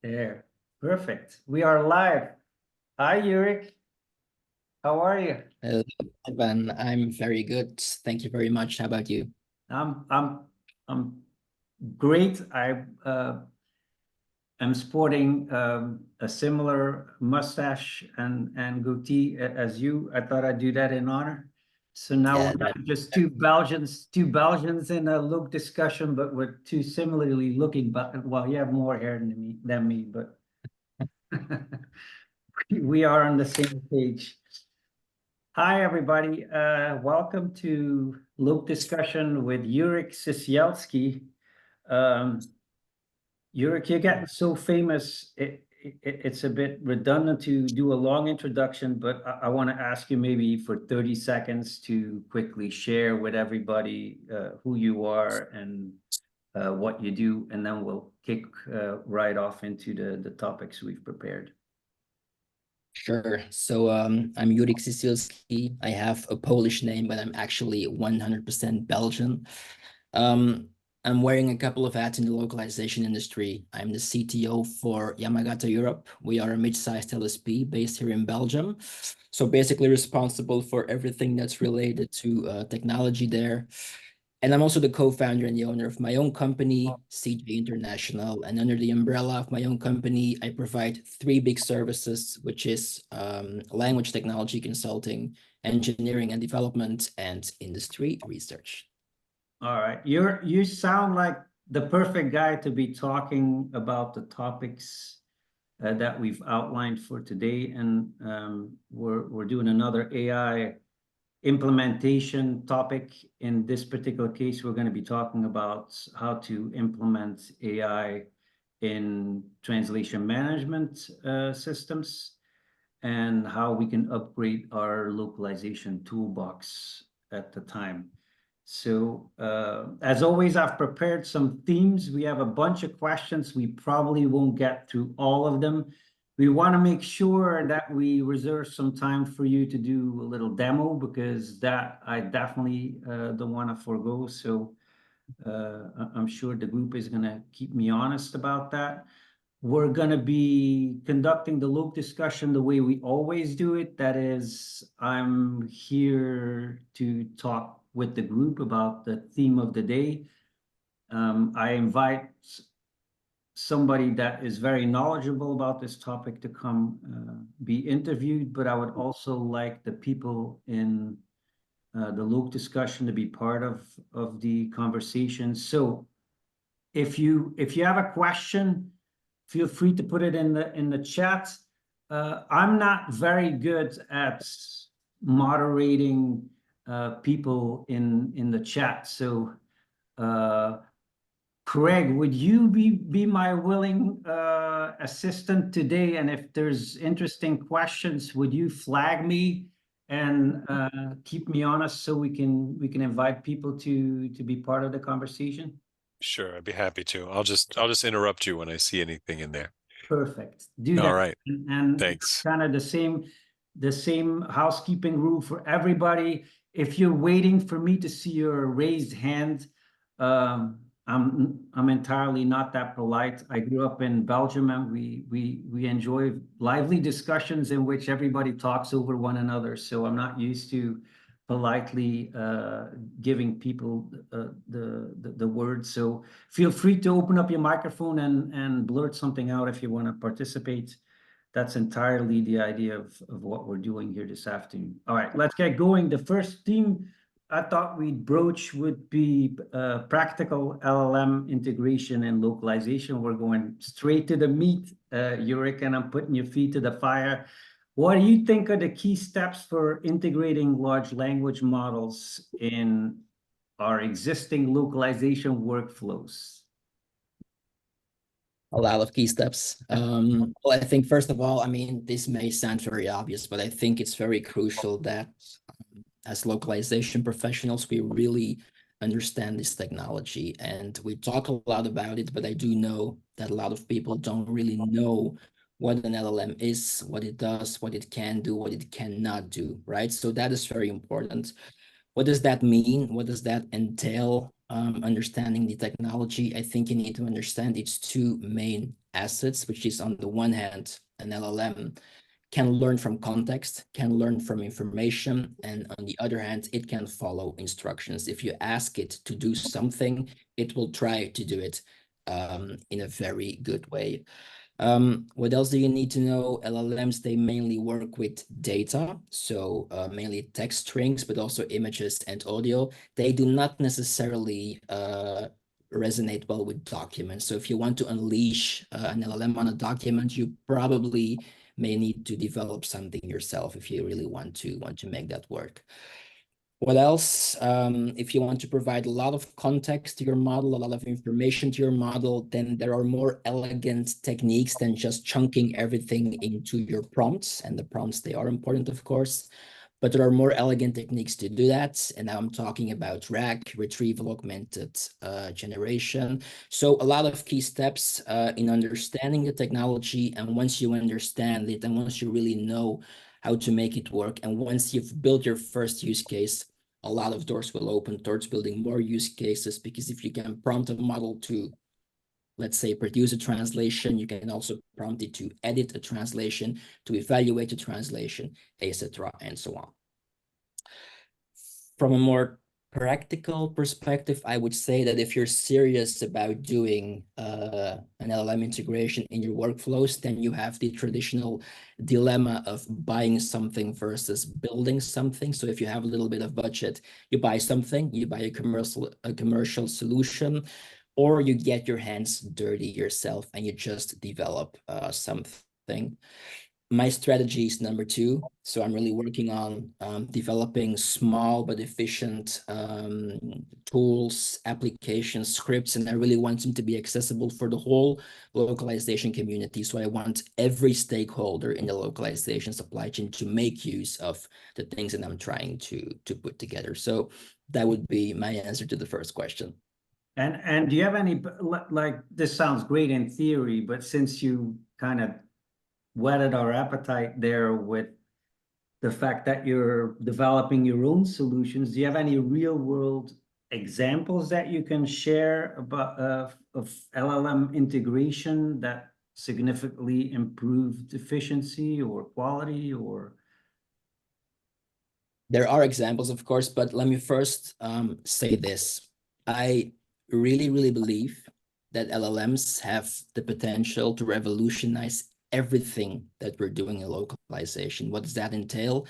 There. Perfect. We are live. Hi, Jourik. How are you? Hello, Ivan. I'm very good. Thank you very much. How about you? I'm great. I'm sporting a similar mustache and goatee as you. I thought I'd do that in honor. So now Yeah, we're not just two Belgians in a look discussion, but we're two similarly looking. But well, you have more hair than me, but we are on the same page. Hi, everybody. Welcome to LocDiscussion with Jourik Ciesielski. Jourik, you're getting so famous, it's a bit redundant to do a long introduction, but I want to ask you maybe for 30 seconds to quickly share with everybody who you are and what you do, and then we'll kick right off into the topics we've prepared. sure. So I'm Jourik Ciesielski. I have a Polish name, but I'm actually 100% Belgian. I'm wearing a couple of hats in the localization industry. I'm the CTO for Yamagata Europe. We are a mid-sized LSP based here in Belgium. So basically responsible for everything that's related to technology there. And I'm also the co-founder and the owner of my own company, CJ International. And under the umbrella of my own company, I provide three big services, which is language technology consulting, engineering and development, and industry research. All right. You sound like the perfect guy to be talking about the topics that we've outlined for today. And we're doing another AI implementation topic. In this particular case, we're going to be talking about how to implement AI in translation management systems and how we can upgrade our localization toolbox at the time. So as always, I've prepared some themes. We have a bunch of questions. We probably won't get through all of them. We want to make sure that we reserve some time for you to do a little demo, because that I definitely don't want to forego. So I'm sure the group is going to keep me honest about that. We're going to be conducting the loop discussion the way we always do it. That is, I'm here to talk with the group about the theme of the day. I invite somebody that is very knowledgeable about this topic to come be interviewed, but I would also like the people in the loop discussion to be part of the conversation. So if you have a question, feel free to put it in the chat. I'm not very good at moderating people in the chat. So Craig, would you be my willing assistant today? And if there's interesting questions, would you flag me and keep me honest so we can invite people to be part of the conversation? Sure, I'd be happy to. I'll just interrupt you when I see anything in there. Perfect. Do that. All right. And Thanks. kind of the same housekeeping rule for everybody. If you're waiting for me to see your raised hand, I'm entirely not that polite. I grew up in Belgium, and we enjoy lively discussions in which everybody talks over one another. So I'm not used to politely giving people the word. So feel free to open up your microphone and blurt something out if you want to participate. That's entirely the idea of what we're doing here this afternoon. All right, let's get going. The first theme I thought we'd broach would be practical LLM integration and localization. We're going straight to the meat, Jourik, and I'm putting your feet to the fire. What do you think are the key steps for integrating large language models in our existing localization workflows? A lot of key steps. Well, I think first of all, I mean, this may sound very obvious, but I think it's very crucial that as localization professionals, we really understand this technology, and we talk a lot about it, but I do know that a lot of people don't really know what an LLM is, what it does, what it can do, what it cannot do, right? So that is very important. What does that mean? What does that entail? Understanding the technology, I think you need to understand its two main assets, which is on the one hand, an LLM can learn from context, can learn from information, and on the other hand, it can follow instructions. If you ask it to do something, it will try to do it in a very good way. What else do you need to know? LLMs, they mainly work with data, so mainly text strings, but also images and audio. They do not necessarily resonate well with documents. So if you want to unleash an LLM on a document, you probably may need to develop something yourself if you really want to make that work. What else? If you want to provide a lot of context to your model, a lot of information to your model, then there are more elegant techniques than just chunking everything into your prompts. And the prompts, they are important, of course, but there are more elegant techniques to do that. And now I'm talking about RAG, retrieval augmented generation. So a lot of key steps in understanding the technology. And once you understand it, and once you really know how to make it work, and once you've built your first use case, a lot of doors will open towards building more use cases, because if you can prompt a model to, let's say, produce a translation, you can also prompt it to edit a translation, to evaluate a translation, etc., and so on. From a more practical perspective, I would say that if you're serious about doing an LLM integration in your workflows, then you have the traditional dilemma of buying something versus building something. So if you have a little bit of budget, you buy something, you buy a commercial solution, or you get your hands dirty yourself and you just develop something. My strategy is number two. So I'm really working on developing small but efficient tools, applications, scripts, and I really want them to be accessible for the whole localization community. So I want every stakeholder in the localization supply chain to make use of the things that I'm trying to put together. So that would be my answer to the first question. And do you have any, like, this sounds great in theory, but since you kind of whetted our appetite there with the fact that you're developing your own solutions, do you have any real world examples that you can share about of LLM integration that significantly improved efficiency or quality? Or there are examples, of course, but let me first say this. I really believe that LLMs have the potential to revolutionize everything that we're doing in localization. What does that entail?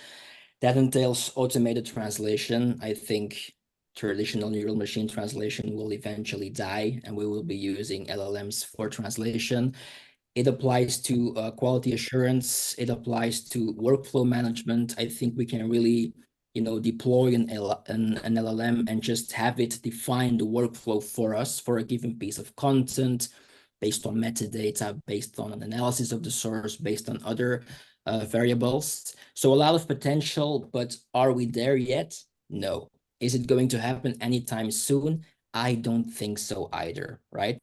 That entails automated translation. I think traditional neural machine translation will eventually die, and we will be using LLMs for translation. It applies to quality assurance. It applies to workflow management. I think we can really, deploy an LLM and just have it define the workflow for us for a given piece of content based on metadata, based on an analysis of the source, based on other variables. So a lot of potential, but are we there yet? No. Is it going to happen anytime soon? I don't think so either, right?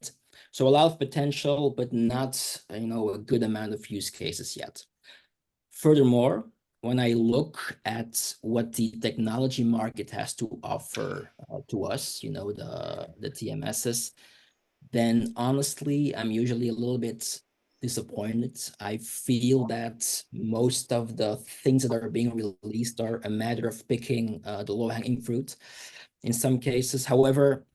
So a lot of potential, but not, a good amount of use cases yet. Furthermore, when I look at what the technology market has to offer to us, the TMSs, then honestly, I'm usually a little bit disappointed. I feel that most of the things that are being released are a matter of picking the low-hanging fruit in some cases. However,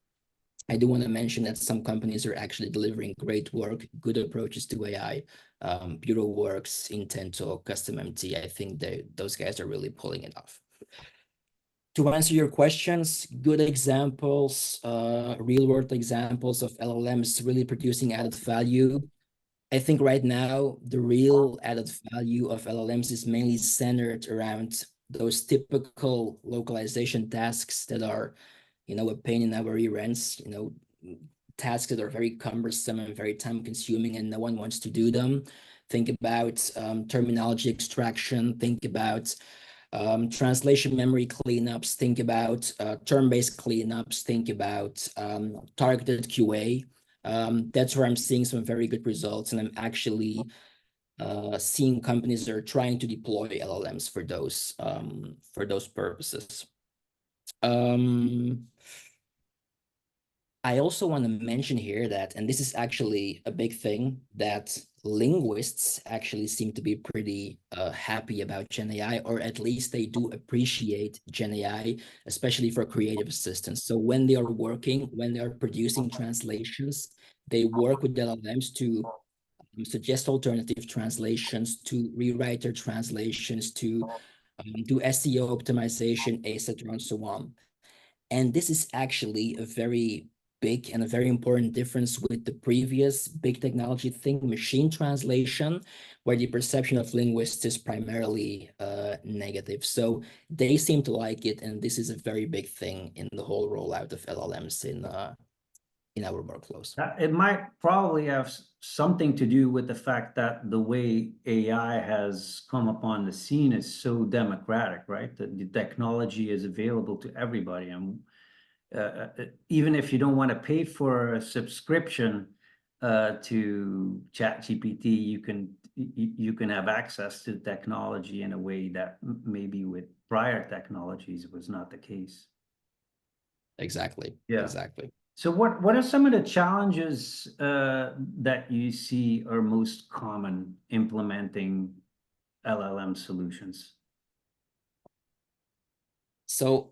I do want to mention that some companies are actually delivering great work, good approaches to AI. BureauWorks, Intento, CustomMT, I think those guys are really pulling it off. To answer your questions, good examples, real-world examples of LLMs really producing added value. I think right now, the real added value of LLMs is mainly centered around those typical localization tasks that are, a pain in our rear ends, tasks that are very cumbersome and very time-consuming, and no one wants to do them. Think about terminology extraction, think about translation memory cleanups, think about term-based cleanups, think about targeted QA. That's where I'm seeing some very good results, and I'm actually seeing companies that are trying to deploy LLMs for those purposes. I also want to mention here that, and this is actually a big thing, that linguists actually seem to be pretty happy about Gen AI, or at least they do appreciate Gen AI, especially for creative assistance. So when they are working, when they are producing translations, they work with LLMs to suggest alternative translations, to rewrite their translations, to do SEO optimization, etc., and so on. And this is actually a very big and a very important difference with the previous big technology thing, machine translation, where the perception of linguists is primarily negative. So they seem to like it, and this is a very big thing in the whole rollout of LLMs in our workflows. It might probably have something to do with the fact that the way AI has come upon the scene is so democratic, right? The technology is available to everybody, and even if you don't want to pay for a subscription to ChatGPT, you can have access to technology in a way that maybe with prior technologies was not the case. Exactly. Yeah. Exactly. So what are some of the challenges that you see are most common implementing LLM solutions? So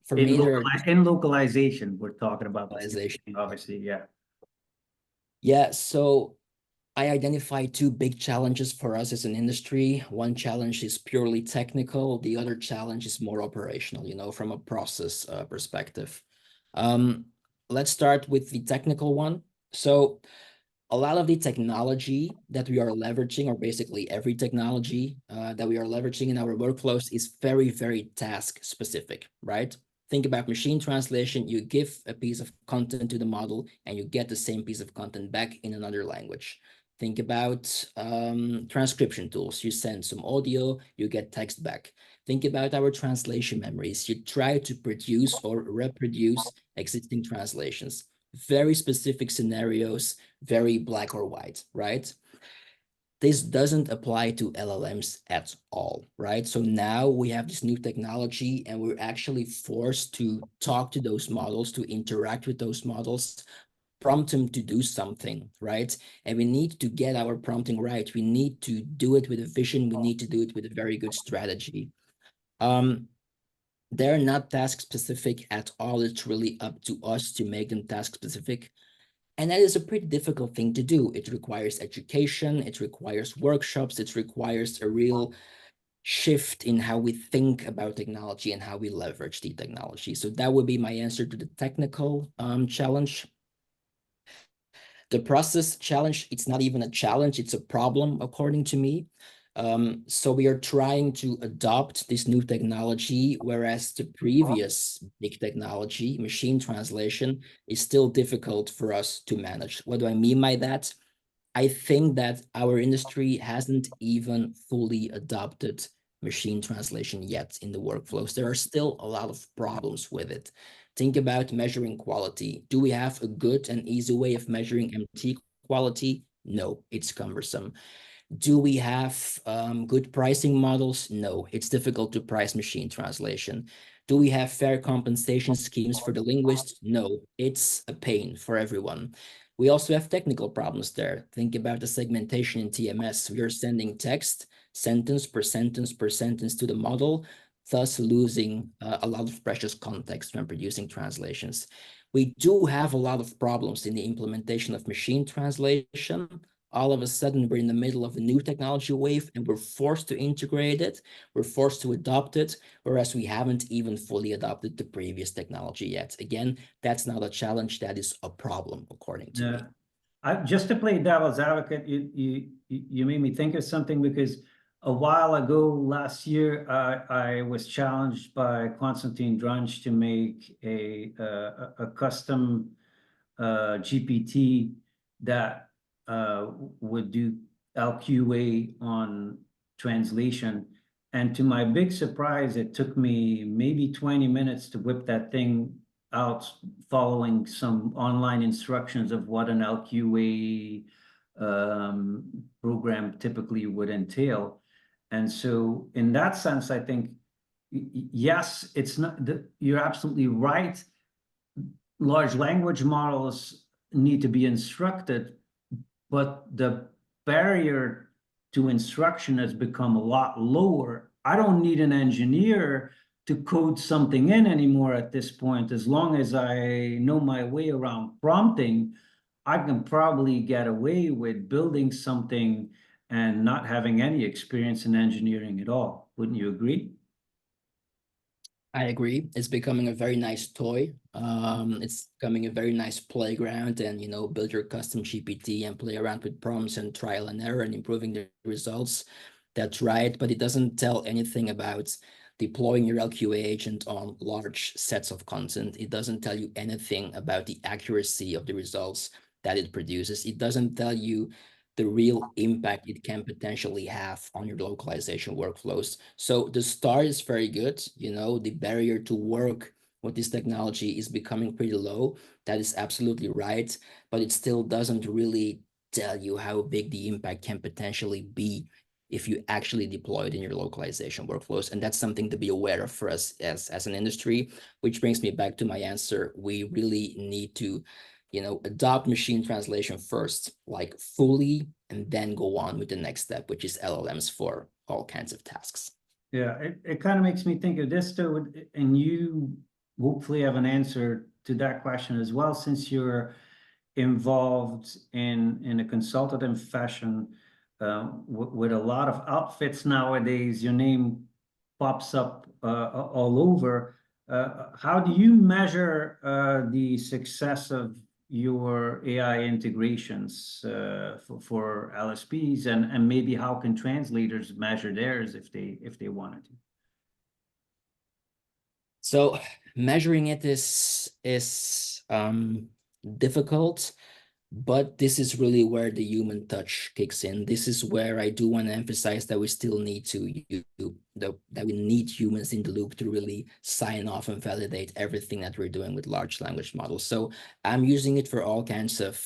for me, there are In localization, we're talking about this, localization. obviously, yeah. Yeah, so I identify two big challenges for us as an industry. One challenge is purely technical. The other challenge is more operational, you know, from a process perspective. Let's start with the technical one. So a lot of the technology that we are leveraging, or basically every technology that we are leveraging in our workflows, is very, very task specific, right? Think about machine translation. You give a piece of content to the model and you get the same piece of content back in another language. Think about transcription tools. You send some audio, you get text back. Think about our translation memories. You try to produce or reproduce existing translations. Very specific scenarios, very black or white, right? This doesn't apply to LLMs at all, right? So now we have this new technology and we're actually forced to talk to those models, to interact with those models, prompt them to do something, right? And we need to get our prompting right. We need to do it with a vision. We need to do it with a very good strategy. They're not task specific at all. It's really up to us to make them task specific. And that is a pretty difficult thing to do. It requires education, it requires workshops, it requires a real shift in how we think about technology and how we leverage the technology. So that would be my answer to the technical challenge. The process challenge, it's not even a challenge, it's a problem, according to me. So we are trying to adopt this new technology, whereas the previous big technology, machine translation, is still difficult for us to manage. What do I mean by that? I think that our industry hasn't even fully adopted machine translation yet in the workflows. There are still a lot of problems with it. Think about measuring quality. Do we have a good and easy way of measuring MT quality? No, it's cumbersome. Do we have good pricing models? No, it's difficult to price machine translation. Do we have fair compensation schemes for the linguists? No, it's a pain for everyone. We also have technical problems there. Think about the segmentation in TMS. We are sending text, sentence per sentence per sentence to the model, thus losing a lot of precious context when producing translations. We do have a lot of problems in the implementation of machine translation. All of a sudden, we're in the middle of a new technology wave and we're forced to integrate it. We're forced to adopt it, whereas we haven't even fully adopted the previous technology yet. Again, that's not a challenge, that is a problem, according to me. Just to play devil's advocate, you made me think of something, because a while ago, last year, I was challenged by Konstantin Drunch to make a custom GPT that would do LQA on translation. And to my big surprise, it took me maybe 20 minutes to whip that thing out, following some online instructions of what an LQA program typically would entail. And so in that sense, I think, yes, it's not, you're absolutely right. large language models need to be instructed, but the barrier to instruction has become a lot lower. I don't need an engineer to code something in anymore at this point. As long as I know my way around prompting, I can probably get away with building something and not having any experience in engineering at all. Wouldn't you agree? I agree. It's becoming a very nice toy. It's becoming a very nice playground, and build your custom GPT and play around with prompts and trial and error and improving the results. That's right, but it doesn't tell anything about deploying your LQA agent on large sets of content. It doesn't tell you anything about the accuracy of the results that it produces. It doesn't tell you the real impact it can potentially have on your localization workflows. So the start is very good. The barrier to work with this technology is becoming pretty low. That is absolutely right, but it still doesn't really tell you how big the impact can potentially be if you actually deploy it in your localization workflows. And that's something to be aware of for us as an industry, which brings me back to my answer. We really need to adopt machine translation first, like fully, and then go on with the next step, which is LLMs for all kinds of tasks. Yeah, it kind of makes me think of this too, and you hopefully have an answer to that question as well, since you're involved in a consultative fashion with a lot of outfits nowadays. Your name pops up all over. How do you measure the success of your AI integrations for LSPs, and maybe how can translators measure theirs if they wanted to? So measuring it is difficult, but this is really where the human touch kicks in. This is where I do want to emphasize that we still need that we need humans in the loop to really sign off and validate everything that we're doing with large language models. So I'm using it for all kinds of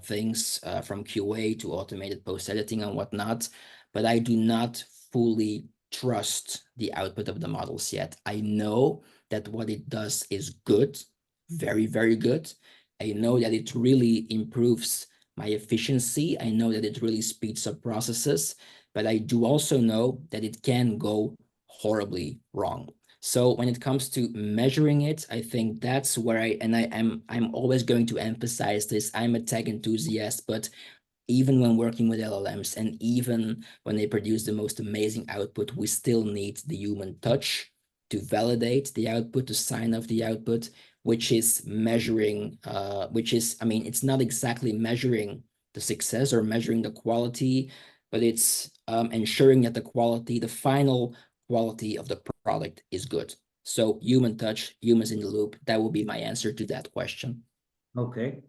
things, from QA to automated post-editing and whatnot, but I do not fully trust the output of the models yet. I know that what it does is good, very, very good. I know that it really improves my efficiency. I know that it really speeds up processes, but I do also know that it can go horribly wrong. So when it comes to measuring it, I think that's where I'm always going to emphasize this. I'm a tech enthusiast, but even when working with LLMs and even when they produce the most amazing output, we still need the human touch to validate the output, to sign off the output, which is measuring, it's not exactly measuring the success or measuring the quality, but it's ensuring that the final quality of the product is good. So human touch, humans in the loop, that will be my answer to that question. Okay.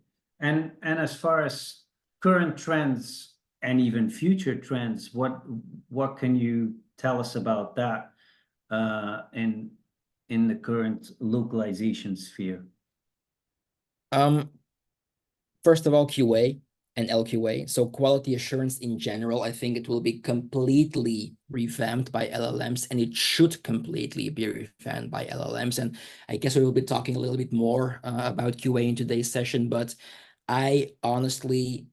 And as far as current trends and even future trends, what can you tell us about that in the current localization sphere? First of all, QA and LQA. So quality assurance in general, I think it will be completely revamped by LLMs, and it should completely be revamped by LLMs. And I guess we will be talking a little bit more about QA in today's session, but I honestly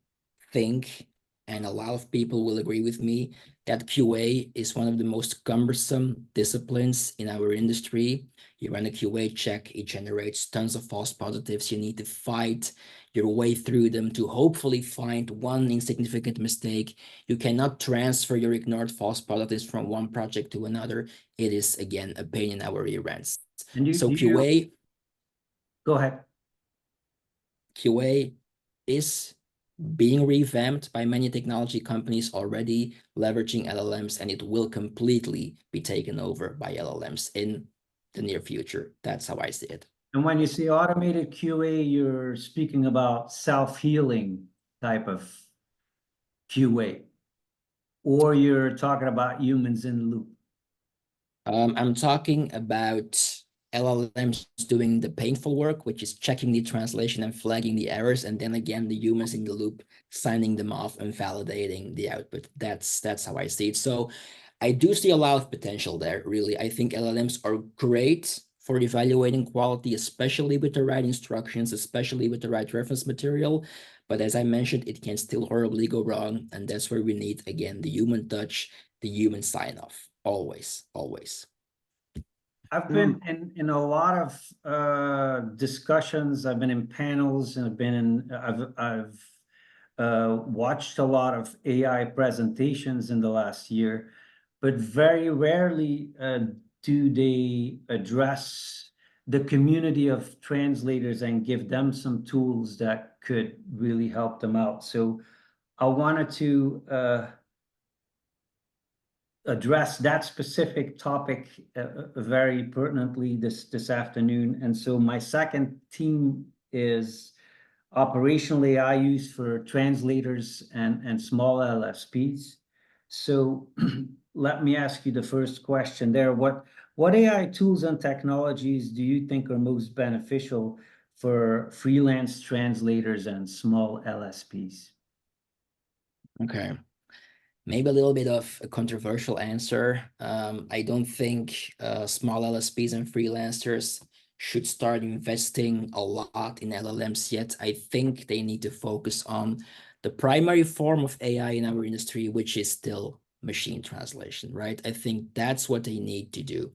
think, and a lot of people will agree with me, that QA is one of the most cumbersome disciplines in our industry. You run a QA check, it generates tons of false positives. You need to fight your way through them to hopefully find one insignificant mistake. You cannot transfer your ignored false positives from one project to another. It is, again, a pain in our rear ends. So QA... Go ahead. QA is being revamped by many technology companies already, leveraging LLMs, and it will completely be taken over by LLMs in the near future. That's how I see it. And when you say automated QA, you're speaking about self-healing type of QA, or you're talking about humans in the loop? I'm talking about LLMs doing the painful work, which is checking the translation and flagging the errors, and then again, the humans in the loop signing them off and validating the output. That's how I see it. So I do see a lot of potential there, really. I think LLMs are great for evaluating quality, especially with the right instructions, especially with the right reference material. But as I mentioned, it can still horribly go wrong. And that's where we need, again, the human touch, the human sign-off. Always, always. I've been in a lot of discussions. I've been in panels, and I've watched a lot of AI presentations in the last year, but very rarely do they address the community of translators and give them some tools that could really help them out. So I wanted to address that specific topic very pertinently this afternoon. And so my second theme is operational AI used for translators and small LSPs. So let me ask you the first question there. What AI tools and technologies do you think are most beneficial for freelance translators and small LSPs? Okay. Maybe a little bit of a controversial answer. I don't think small LSPs and freelancers should start investing a lot in LLMs yet. I think they need to focus on the primary form of AI in our industry, which is still machine translation, right? I think that's what they need to do.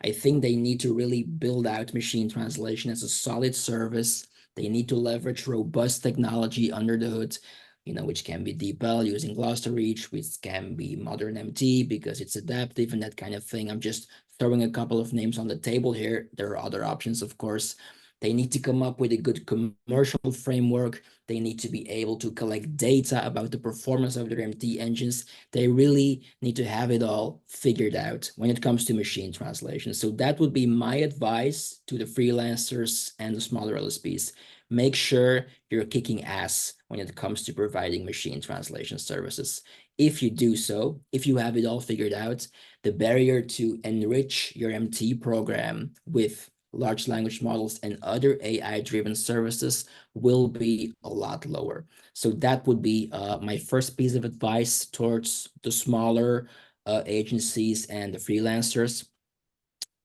I think they need to really build out machine translation as a solid service. They need to leverage robust technology under the hood, which can be DeepL using Gloucester Reach, which can be modern MT because it's adaptive and that kind of thing. I'm just throwing a couple of names on the table here. There are other options, of course. They need to come up with a good commercial framework. They need to be able to collect data about the performance of their MT engines. They really need to have it all figured out when it comes to machine translation. So that would be my advice to the freelancers and the smaller LSPs. Make sure you're kicking ass when it comes to providing machine translation services. If you do so, if you have it all figured out, the barrier to enrich your MT program with large language models and other AI-driven services will be a lot lower. So that would be my first piece of advice towards the smaller agencies and the freelancers.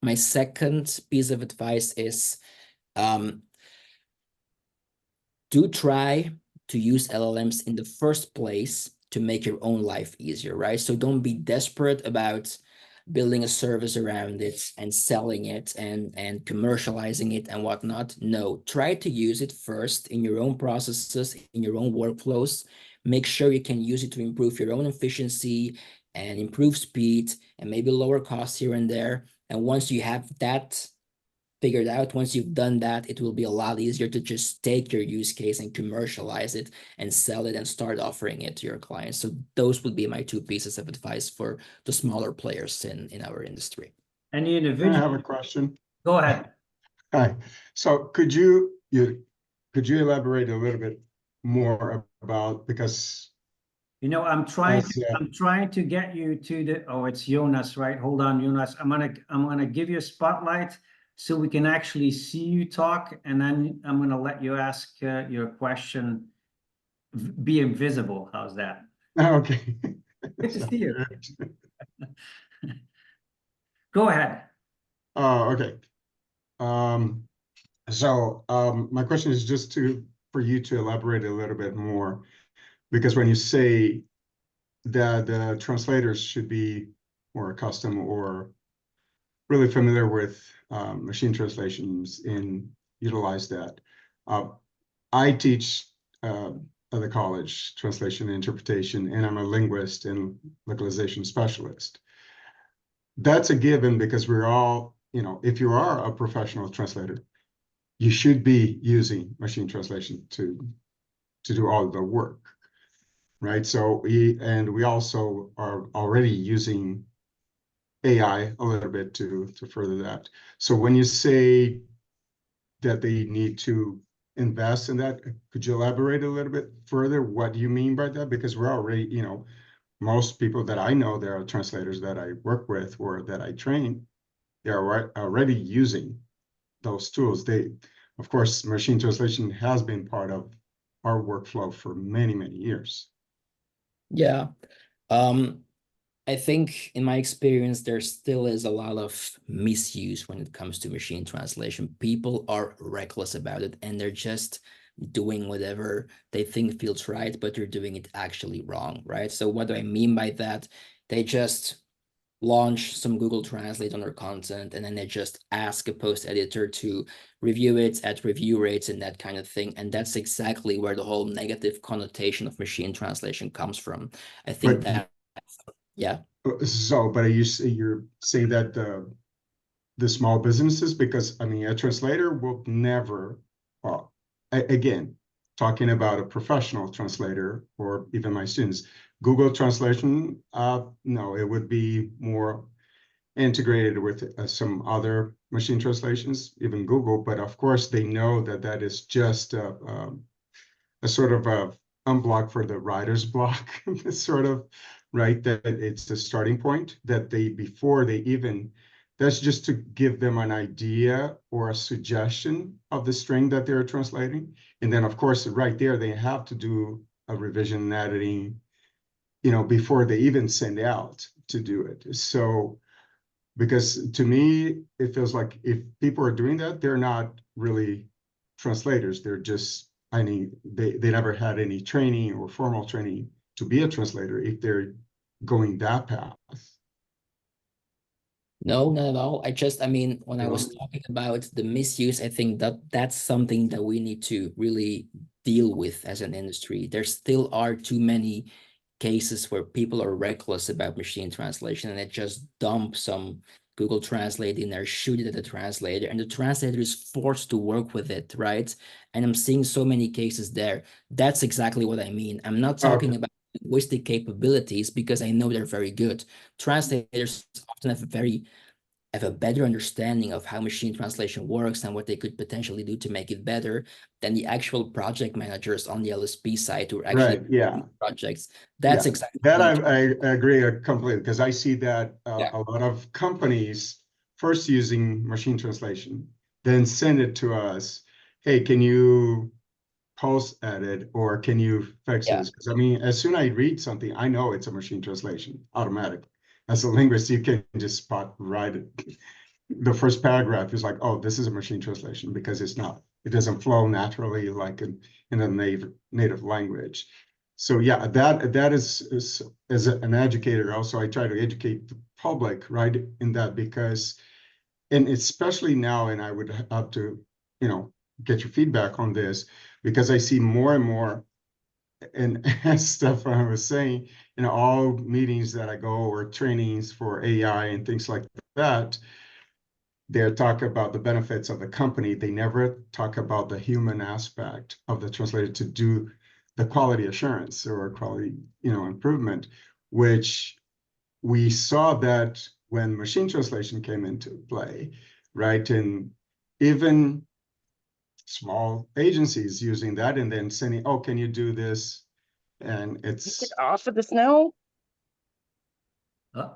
My second piece of advice is do try to use LLMs in the first place to make your own life easier, right? So don't be desperate about building a service around it and selling it and commercializing it and whatnot. No, try to use it first in your own processes, in your own workflows. Make sure you can use it to improve your own efficiency and improve speed and maybe lower costs here and there. And once you have that figured out, once you've done that, it will be a lot easier to just take your use case and commercialize it and sell it and start offering it to your clients. So those would be my two pieces of advice for the smaller players in our industry. Any individual? I have a question. Go ahead. Hi. So could you elaborate a little bit more about, because I'm trying to get you to the, oh, it's Jonas, right? Hold on, Jonas. I'm gonna give you a spotlight so we can actually see you talk, and then I'm gonna let you ask your question, be invisible. How's that? okay. Good to see you. Go ahead. Oh, okay. So my question is just for you to elaborate a little bit more, because when you say that the translators should be more accustomed or really familiar with machine translations and utilize that. I teach at the college translation and interpretation, and I'm a linguist and localization specialist. That's a given because we're all, if you are a professional translator, you should be using machine translation to do all the work, right? So we also are already using AI a little bit to further that. So when you say that they need to invest in that, could you elaborate a little bit further? What do you mean by that? Because we're already, most people that I know, there are translators that I work with or that I train, they are already using those tools. Of course, machine translation has been part of our workflow for many, many years. Yeah. I think in my experience, there still is a lot of misuse when it comes to machine translation. People are reckless about it and they're just doing whatever they think feels right, but they're doing it actually wrong, right? So what do I mean by that? They just launch some Google Translate on their content, and then they just ask a post editor to review it at review rates and that kind of thing. And that's exactly where the whole negative connotation of machine translation comes from. I think But that, yeah. but you're saying that the small businesses, because I mean, a translator will never, well, again, talking about a professional translator or even my students, Google Translation, no, it would be more integrated with some other machine translations, even Google. But of course, they know that that is just a sort of a unblock for the writer's block, sort of, right? That it's the starting point that they, before they even, that's just to give them an idea or a suggestion of the string that they're translating. And then of course, right there, they have to do a revision and editing, before they even send out to do it. So, because to me, it feels like if people are doing that, they're not really translators. They're just, I mean, they never had any training or formal training to be a translator if they're going that path. No, not at all. I mean, when I was No. talking about the misuse, I think that that's something that we need to really deal with as an industry. There still are too many cases where people are reckless about machine translation and they just dump some Google Translate in there, shoot it at the translator, and the translator is forced to work with it, right? And I'm seeing so many cases there. That's exactly what I mean. I'm not talking Okay. about linguistic capabilities because I know they're very good. Translators often have a better understanding of how machine translation works and what they could potentially do to make it better than the actual project managers on the LSP side who are actually Right. Yeah. projects. That's Yeah. exactly That what I agree completely, because I see that Yeah. a lot of companies first using machine translation, then send it to us. Hey, can you post edit or can you fix Yeah. this? Because I mean, as soon as I read something, I know it's a machine translation automatic. As a linguist, you can just spot right it. The first paragraph is like, oh, this is a machine translation, because it doesn't flow naturally like in a native language. So yeah, that is as an educator also, I try to educate the public, right, in that, because, and especially now, and I would have to, get your feedback on this, because I see more and more, and as Stefan was saying, all meetings that I go or trainings for AI and things like that, they talk about the benefits of the company. They never talk about the human aspect of the translator to do the quality assurance or quality, improvement, which we saw that when machine translation came into play, right? And even small agencies using that and then sending, oh, can you do this? And it's Get off of the snow. Uh,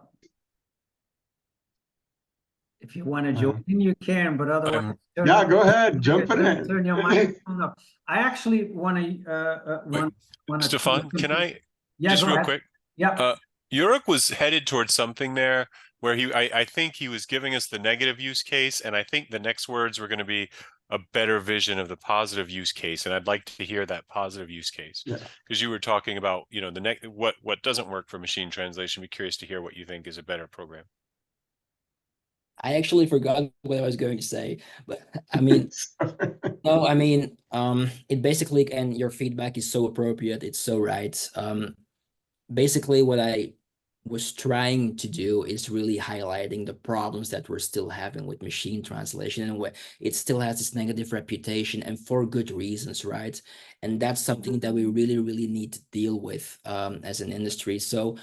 If you want to Uh, join in, you can, but otherwise, yeah, go ahead, jump in. turn your microphone up. I actually want to want to. Stefan, can I Yeah, just go real ahead. quick? Yeah. Jourik was headed towards something there where I think he was giving us the negative use case, and I think the next words were going to be a better vision of the positive use case, and I'd like to hear that positive use case. Yeah. Because you were talking about, what doesn't work for machine translation. Be curious to hear what you think is a better program. I actually forgot what I was going to say, but I mean, no, I mean, it basically, and your feedback is so appropriate. It's so right. Basically what I was trying to do is really highlighting the problems that we're still having with machine translation, and what it still has this negative reputation, and for good reasons, right? And that's something that we really, really need to deal with as an industry. So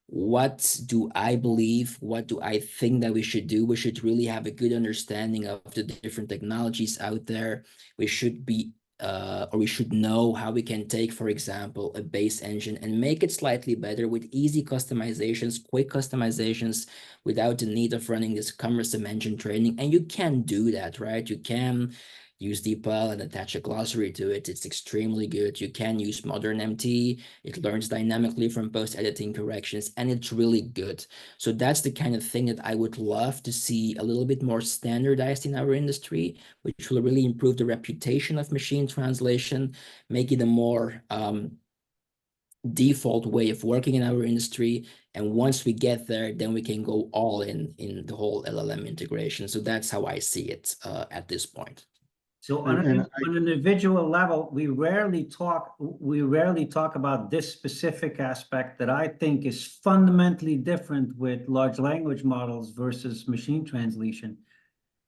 what do I believe? What do I think that we should do? We should really have a good understanding of the different technologies out there. We should be or we should know how we can take, for example, a base engine and make it slightly better with easy customizations, quick customizations, without the need of running this cumbersome engine training. And you can do that, right? You can use DeepL and attach a glossary to it. It's extremely good. You can use modern MT. It learns dynamically from post-editing corrections, and it's really good. So that's the kind of thing that I would love to see a little bit more standardized in our industry, which will really improve the reputation of machine translation, make it a more default way of working in our industry. And once we get there, then we can go all in the whole LLM integration. So that's how I see it at this point. So on an individual level, we rarely talk about this specific aspect that I think is fundamentally different with large language models versus machine translation.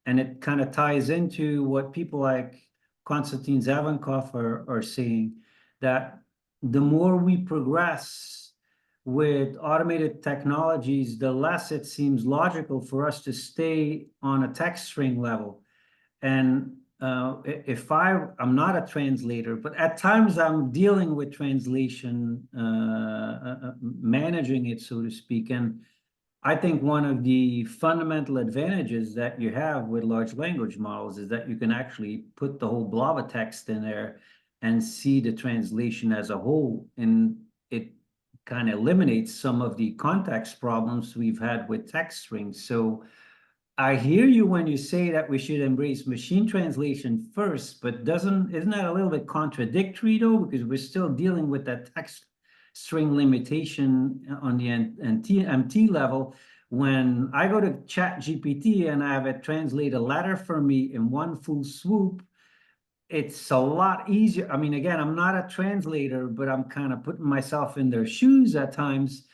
And it kind of ties into what people like Konstantin Zavankov are saying, that the more we progress with automated technologies, the less it seems logical for us to stay on a text string level. And if I'm not a translator, but at times I'm dealing with translation, managing it, so to speak. And I think one of the fundamental advantages that you have with large language models is that you can actually put the whole blob of text in there and see the translation as a whole. And it kind of eliminates some of the context problems we've had with text strings. So I hear you when you say that we should embrace machine translation first, but isn't that a little bit contradictory though? Because we're still dealing with that text string limitation on the MT level. When I go to ChatGPT and I have it translate a letter for me in one full swoop, it's a lot easier. I mean, again, I'm not a translator, but I'm kind of putting myself in their shoes at times.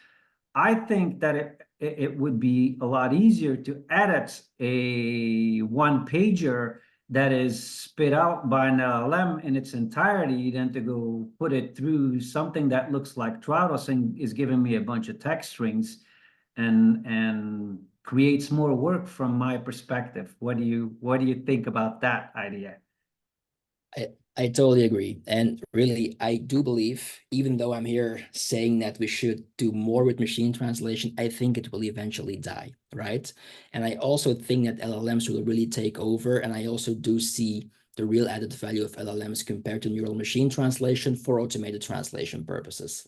I think that it would be a lot easier to edit a one-pager that is spit out by an LLM in its entirety than to go put it through something that looks like Trados and is giving me a bunch of text strings and creates more work from my perspective. What do you think about that idea? I totally agree. And really, I do believe, even though I'm here saying that we should do more with machine translation, I think it will eventually die, right? And I also think that LLMs will really take over. And I also do see the real added value of LLMs compared to neural machine translation for automated translation purposes.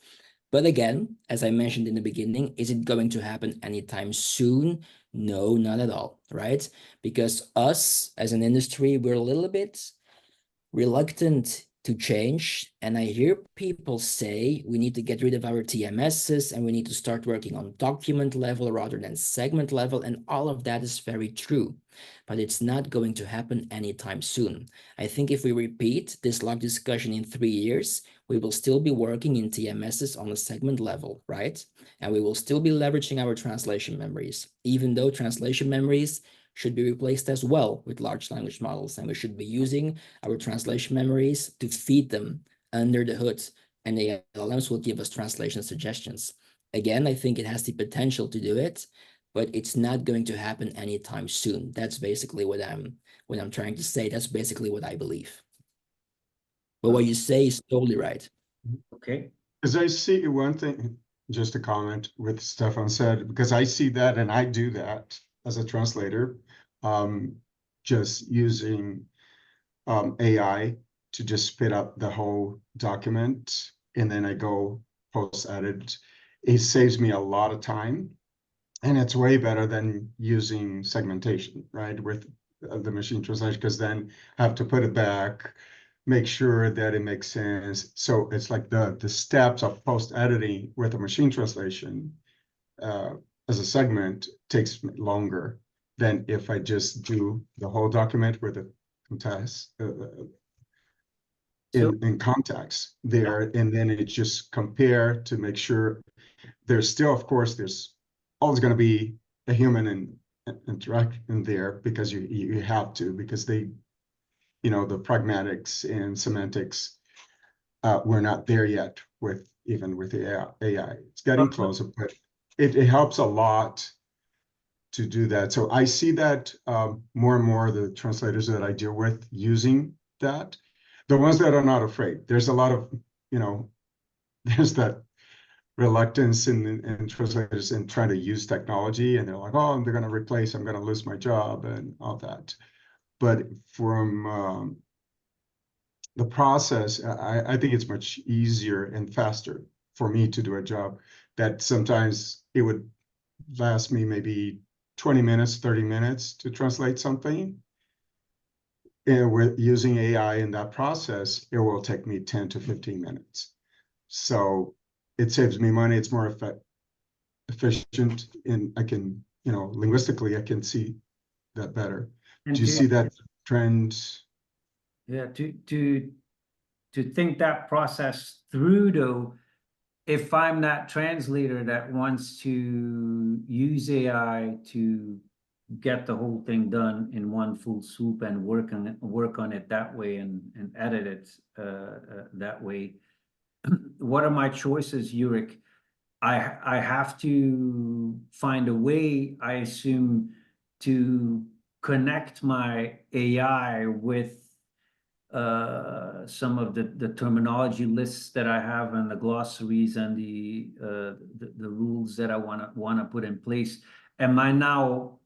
But again, as I mentioned in the beginning, is it going to happen anytime soon? No, not at all, right? Because us as an industry, we're a little bit reluctant to change. And I hear people say we need to get rid of our TMSs and we need to start working on document level rather than segment level. And all of that is very true, but it's not going to happen anytime soon. I think if we repeat this LocDiscussion in 3 years, we will still be working in TMSs on a segment level, right? And we will still be leveraging our translation memories, even though translation memories should be replaced as well with large language models. And we should be using our translation memories to feed them under the hood. And the LLMs will give us translation suggestions. Again, I think it has the potential to do it, but it's not going to happen anytime soon. That's basically what I'm trying to say. That's basically what I believe. But what you say is totally right. Okay. As I see one thing, just a comment with Stefan said, because I see that and I do that as a translator, just using AI to just spit up the whole document and then I go post-edit. It saves me a lot of time and it's way better than using segmentation, right? With the machine translation, because then I have to put it back, make sure that it makes sense. So it's like the steps of post-editing with a machine translation as a segment takes longer than if I just do the whole document with a context in context there, and then it just compare to make sure there's still, of course, there's always going to be a human interaction there because you have to, because they, you know, the pragmatics and semantics, we're not there yet with even with the AI. It's getting closer, but it helps a lot to do that. So I see that more and more the translators that I deal with using that. The ones that are not afraid. There's a lot of, you know, there's that reluctance in translators in trying to use technology, and they're like, oh, they're going to replace, I'm going to lose my job and all that. but from the process, I think it's much easier and faster for me to do a job that sometimes it would last me maybe 20 minutes, 30 minutes to translate something. And with using AI in that process, it will take me 10 to 15 minutes. So it saves me money. It's more efficient, and I can, linguistically, I can see that better. And Do you see that trend? Yeah, to think that process through, though, if I'm that translator that wants to use AI to get the whole thing done in one full swoop and work on it that way and edit it that way, what are my choices, Jourik? I have to find a way, I assume, to connect my AI with some of the terminology lists that I have and the glossaries and the rules that I wanna put in place. Am I now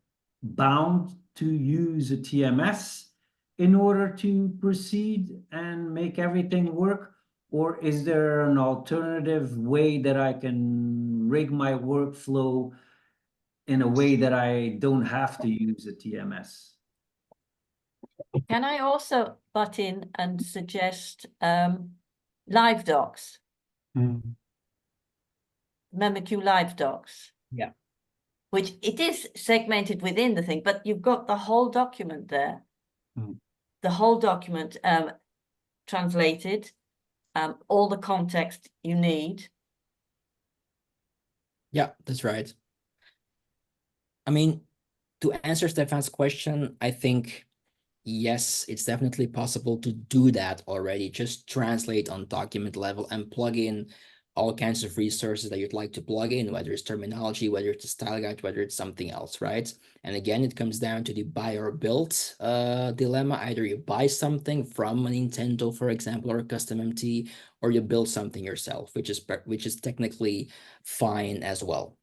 bound to use a TMS in order to proceed and make everything work? Or is there an alternative way that I can rig my workflow in a way that I don't have to use a TMS? Can I also butt in and suggest live docs? Mm. MemoQ live docs. Yeah. Which it is segmented within the thing, but you've got the whole document there. Mm. The whole document translated, all the context you need. Yeah, that's right. I mean, to answer Stefan's question, I think, yes, it's definitely possible to do that already. Just translate on document level and plug in all kinds of resources that you'd like to plug in, whether it's terminology, whether it's a style guide, whether it's something else, right? And again, it comes down to the buy or build dilemma. Either you buy something from a Nintendo, for example, or a custom MT, or you build something yourself, which is technically fine as well.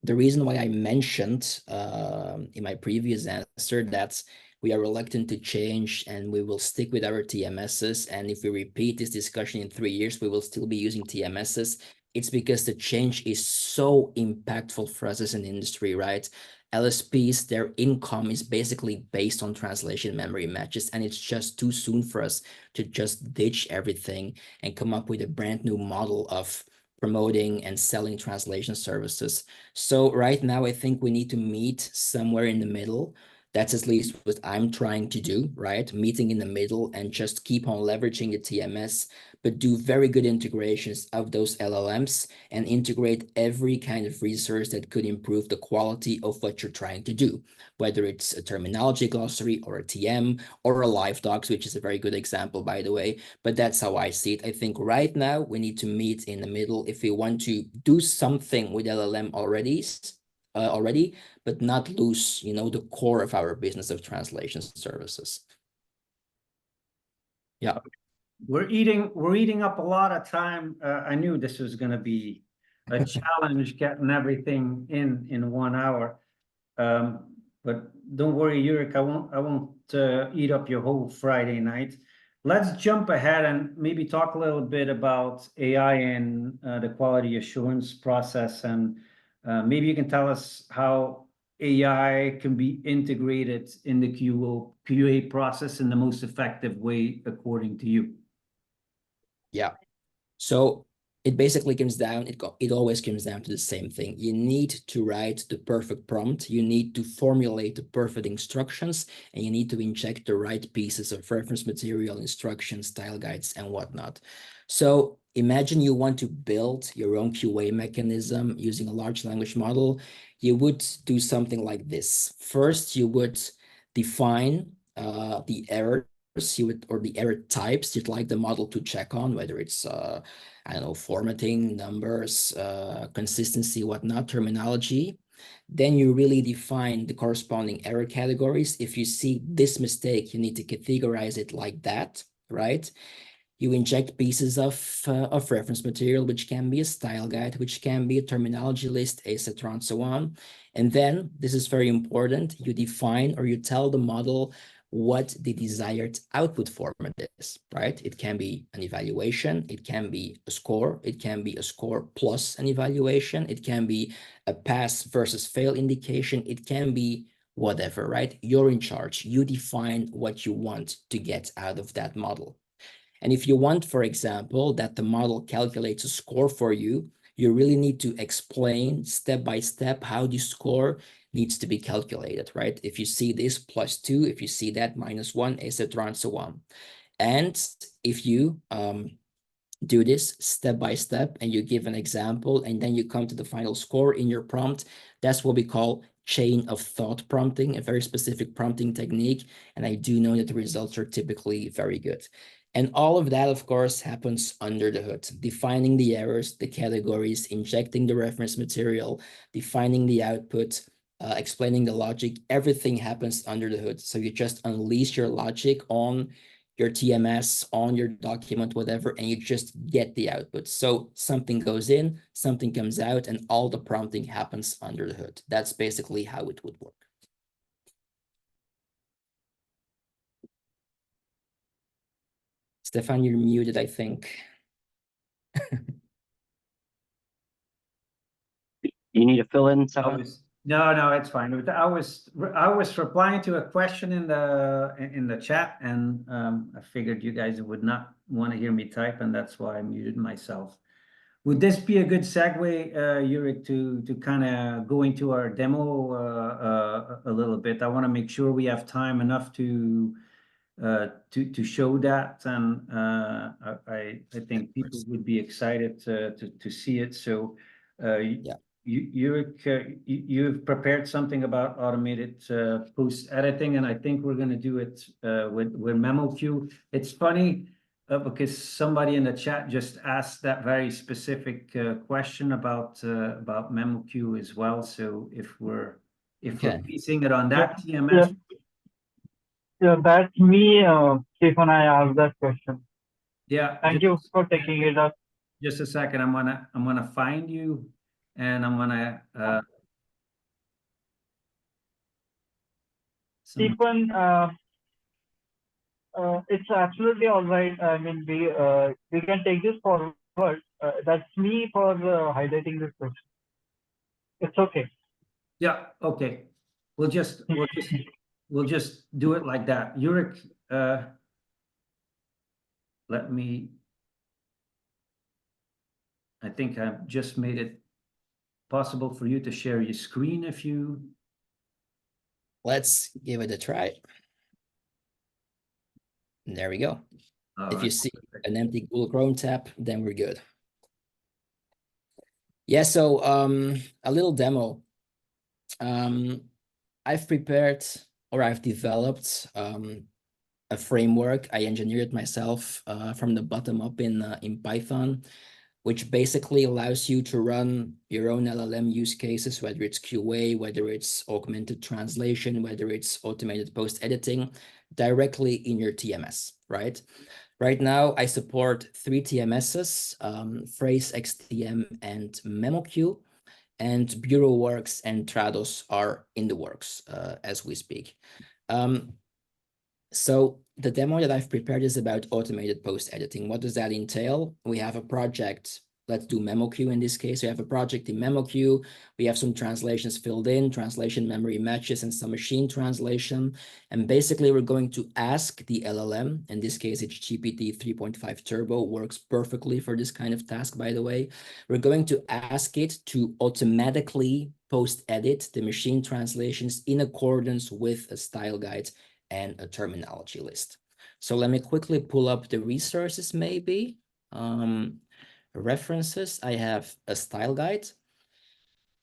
The reason why I mentioned in my previous answer that we are reluctant to change and we will stick with our TMSs, and if we repeat this discussion in 3 years, we will still be using TMSs, it's because the change is so impactful for us as an industry, right? LSPs, their income is basically based on translation memory matches, and it's just too soon for us to just ditch everything and come up with a brand new model of promoting and selling translation services. So right now, I think we need to meet somewhere in the middle. That's at least what I'm trying to do, right? Meeting in the middle and just keep on leveraging the TMS, but do very good integrations of those LLMs and integrate every kind of resource that could improve the quality of what you're trying to do, whether it's a terminology glossary or a TM or a live docs, which is a very good example, by the way. But that's how I see it. I think right now we need to meet in the middle if we want to do something with LLM already, but not lose, the core of our business of translation services. Yeah. We're eating up a lot of time. I knew this was going to be a challenge getting everything in 1 hour. But don't worry, Jourik, I won't eat up your whole Friday night. Let's jump ahead and maybe talk a little bit about AI and the quality assurance process, and maybe you can tell us how AI can be integrated in the QA process in the most effective way, according to you. Yeah. So it basically comes down, it always comes down to the same thing. You need to write the perfect prompt, you need to formulate the perfect instructions, and you need to inject the right pieces of reference material, instructions, style guides, and whatnot. So imagine you want to build your own QA mechanism using a large language model. You would do something like this. First, you would define the errors or the error types you'd like the model to check on, whether it's I don't know, formatting, numbers, consistency, whatnot, terminology. Then you really define the corresponding error categories. If you see this mistake, you need to categorize it like that, right? You inject pieces of reference material, which can be a style guide, which can be a terminology list, etc., and so on. And then, this is very important, you define or you tell the model what the desired output format is, right? It can be an evaluation, it can be a score, it can be a score plus an evaluation, it can be a pass versus fail indication, it can be whatever, right? You're in charge. You define what you want to get out of that model. And if you want, for example, that the model calculates a score for you, you really need to explain step by step how the score needs to be calculated, right? If you see this +2, if you see that -1, etc., and so on. And if you do this step by step and you give an example and then you come to the final score in your prompt, that's what we call chain of thought prompting, a very specific prompting technique. And I do know that the results are typically very good. And all of that, of course, happens under the hood, defining the errors, the categories, injecting the reference material, defining the output, explaining the logic. Everything happens under the hood. So you just unleash your logic on your TMS, on your document, whatever, and you just get the output. So something goes in, something comes out, and all the prompting happens under the hood. That's basically how it would work. Stefan, you're muted, I think. You need to fill in, Stefan? No, it's fine. I was replying to a question in the chat, and I figured you guys would not want to hear me type, and that's why I muted myself. Would this be a good segue, Jourik, to kind of go into our demo a little bit? I want to make sure we have time enough to show that, and I think people would be excited to see it. So, Yeah. Jourik, you've prepared something about automated post editing, and I think we're going to do it with MemoQ. It's funny because somebody in the chat just asked that very specific question about MemoQ as well. So if we're piecing it on that TMS. Yeah, that's me, Stefan. I asked that question. Yeah. Thank you for taking it up. Just a second. I'm gonna find you, and I'm gonna. Stefan, it's absolutely all right. I mean, we can take this forward. That's me for highlighting this question. It's okay. Yeah. Okay. We'll just do it like that. Jourik, let me. I think I've just made it possible for you to share your screen if you. Let's give it a try. And there we go. If you see an empty Google Chrome tab, then we're good. Yeah, so a little demo. I've prepared, or I've developed a framework. I engineered it myself from the bottom up in Python, which basically allows you to run your own LLM use cases, whether it's QA, whether it's augmented translation, whether it's automated post-editing, directly in your TMS, right? Right now, I support 3 TMSs, Phrase, XTM, and MemoQ, and BureauWorks and Trados are in the works as we speak. So the demo that I've prepared is about automated post-editing. What does that entail? We have a project. Let's do MemoQ in this case. We have a project in MemoQ. We have some translations filled in, translation memory matches, and some machine translation. And basically, we're going to ask the LLM. In this case, it's GPT 3.5 Turbo. Works perfectly for this kind of task, by the way. We're going to ask it to automatically post-edit the machine translations in accordance with a style guide and a terminology list. So let me quickly pull up the resources, maybe. References, I have a style guide.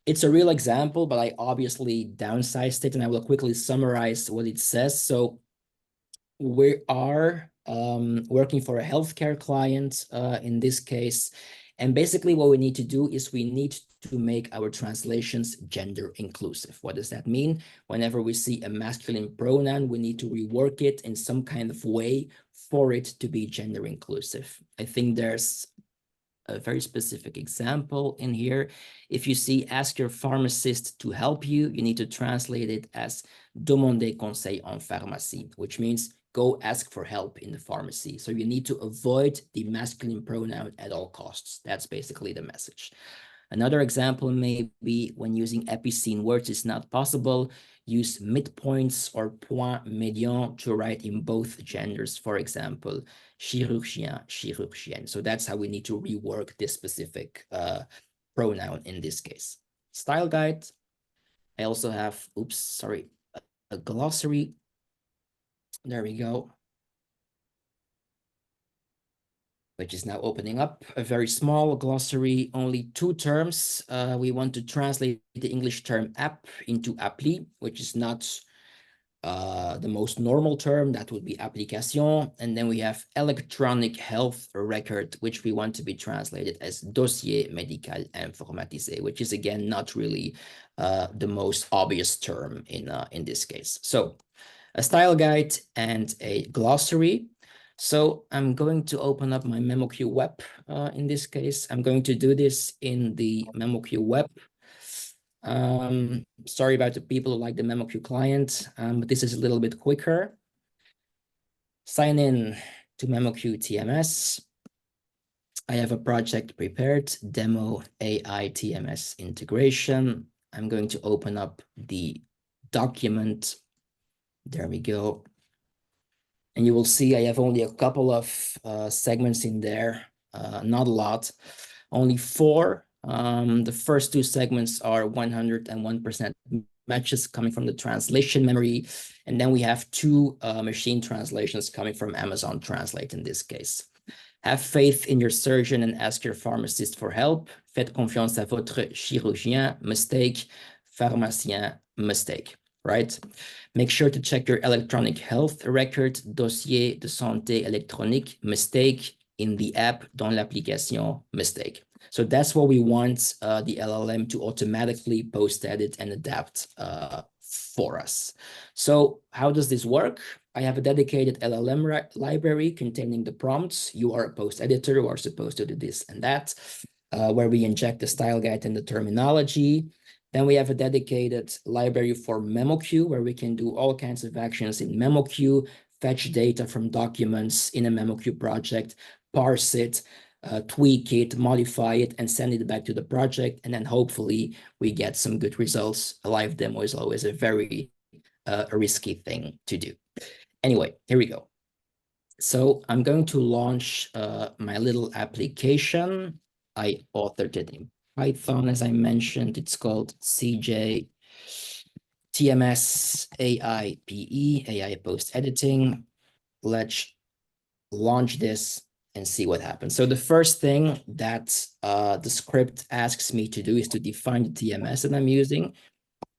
It's a real example, but I obviously downsized it, and I will quickly summarize what it says. So we are working for a healthcare client in this case. And basically what we need to do is we need to make our translations gender inclusive. What does that mean? Whenever we see a masculine pronoun, we need to rework it in some kind of way for it to be gender inclusive. I think there's a very specific example in here. If you see ask your pharmacist to help you, you need to translate it as demander conseil en pharmacie, which means go ask for help in the pharmacy. So you need to avoid the masculine pronoun at all costs. That's basically the message. Another example may be when using epicene words is not possible, use midpoints or point médian to write in both genders. For example, chirurgien, chirurgienne. So that's how we need to rework this specific pronoun in this case. Style guide. I also have, oops, sorry, a glossary. There we go. Which is now opening up, a very small glossary, only 2 terms. We want to translate the English term app into appli, which is not the most normal term. That would be application. And then we have electronic health record, which we want to be translated as dossier médical informatisé, which is again not really the most obvious term in this case. So a style guide and a glossary. So I'm going to open up my MemoQ web in this case. I'm going to do this in the MemoQ web. Sorry about the people who like the MemoQ client, but this is a little bit quicker. Sign in to MemoQ TMS. I have a project prepared, demo AI TMS integration. I'm going to open up the document. There we go. And you will see I have only a couple of segments in there, not a lot, only 4. The first 2 segments are 101% matches coming from the translation memory. And then we have 2 machine translations coming from Amazon Translate in this case. Have faith in your surgeon and ask your pharmacist for help. Faites confiance à votre chirurgien, mistake, pharmacien, mistake. Right? Make sure to check your electronic health record, dossier de santé électronique, mistake, in the app, dans l'application, mistake. So that's what we want the LLM to automatically post-edit and adapt for us. So how does this work? I have a dedicated LLM library containing the prompts. You are a post editor who are supposed to do this and that, where we inject the style guide and the terminology. Then we have a dedicated library for MemoQ, where we can do all kinds of actions in MemoQ, fetch data from documents in a MemoQ project, parse it, tweak it, modify it, and send it back to the project. And then hopefully we get some good results. A live demo is always a very risky thing to do. Anyway, here we go. So I'm going to launch my little application. I authored it in Python, as I mentioned. It's called CJ TMS-AI PE, AI post editing. Let's launch this and see what happens. So the first thing that the script asks me to do is to define the TMS that I'm using.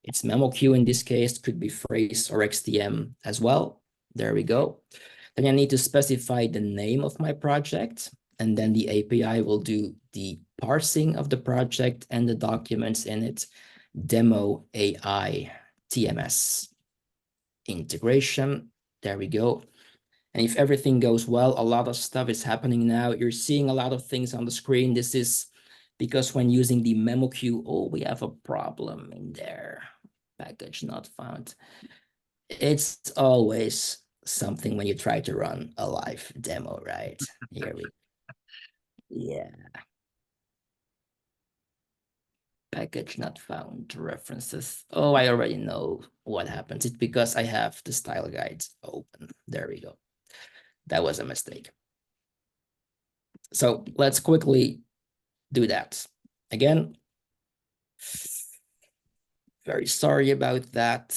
It's MemoQ in this case, could be phrase or XTM as well. There we go. Then I need to specify the name of my project, and then the API will do the parsing of the project and the documents in it. Demo AI TMS integration. There we go. And if everything goes well, a lot of stuff is happening now. You're seeing a lot of things on the screen. This is because when using the MemoQ, oh, we have a problem in there. Package not found. It's always something when you try to run a live demo, right? Here we go. Yeah. Package not found, references. Oh, I already know what happens. It's because I have the style guides open. There we go. That was a mistake. So let's quickly do that. Again, very sorry about that.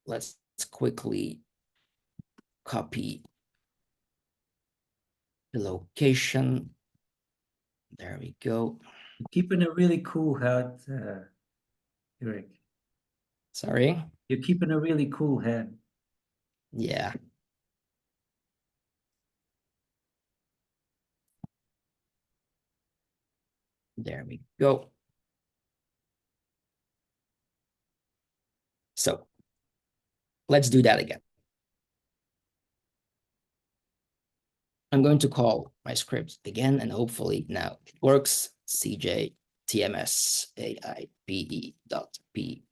Let's quickly copy the location. There we go. Keeping a really cool head, Jourik. Sorry. You're keeping a really cool head. Yeah. There we go. So let's do that again. I'm going to call my script again, and hopefully now it works. CJ TMS-AI PE.py.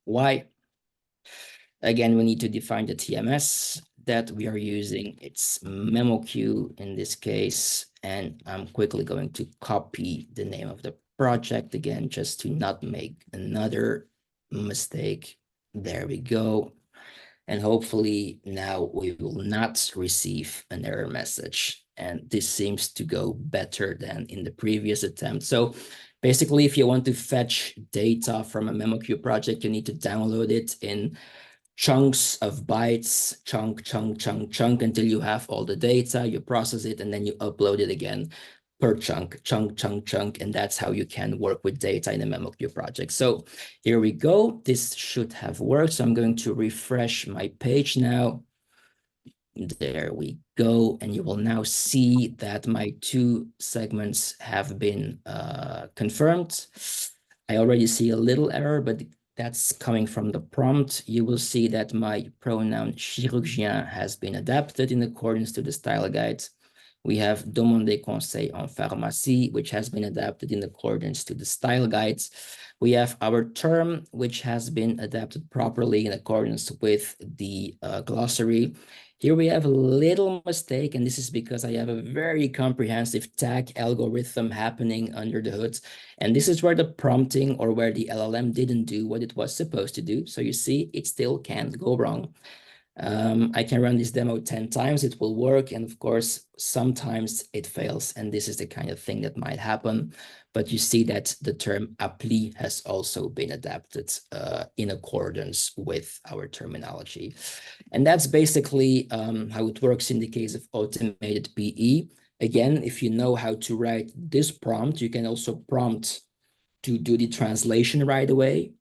Again, we need to define the TMS that we are using. It's memo queue in this case, and I'm quickly going to copy the name of the project again, just to not make another mistake. There we go. And hopefully now we will not receive an error message. And this seems to go better than in the previous attempt. So basically, if you want to fetch data from a memo queue project, you need to download it in chunks of bytes, chunk, until you have all the data, you process it, and then you upload it again per chunk, and that's how you can work with data in a memo queue project. So here we go. This should have worked. So I'm going to refresh my page now. There we go. And you will now see that my 2 segments have been confirmed. I already see a little error, but that's coming from the prompt. You will see that my pronoun chirurgien has been adapted in accordance to the style guide. We have demander conseil en pharmacie, which has been adapted in accordance to the style guides. We have our term, which has been adapted properly in accordance with the glossary. Here we have a little mistake, and this is because I have a very comprehensive tag algorithm happening under the hood. And this is where the prompting or where the LLM didn't do what it was supposed to do. So you see, it still can't go wrong. I can run this demo 10 times, it will work. And of course, sometimes it fails. And this is the kind of thing that might happen. But you see that the term appli has also been adapted in accordance with our terminology. And that's basically how it works in the case of automated PE. Again, if you know how to write this prompt, you can also prompt to do the translation right away.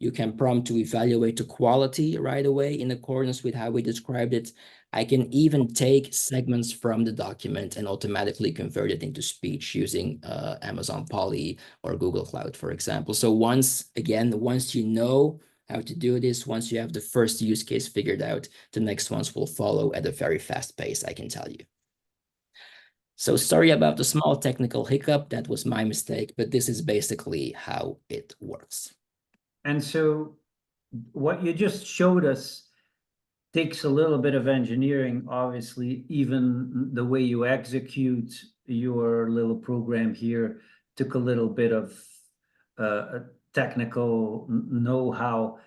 You can prompt to evaluate the quality right away in accordance with how we described it. I can even take segments from the document and automatically convert it into speech using Amazon Poly or Google Cloud, for example. So once you know how to do this, once you have the first use case figured out, the next ones will follow at a very fast pace, I can tell you. So sorry about the small technical hiccup. That was my mistake, but this is basically how it works. And so what you just showed us takes a little bit of engineering, obviously. Even the way you execute your little program here took a little bit of technical know-how.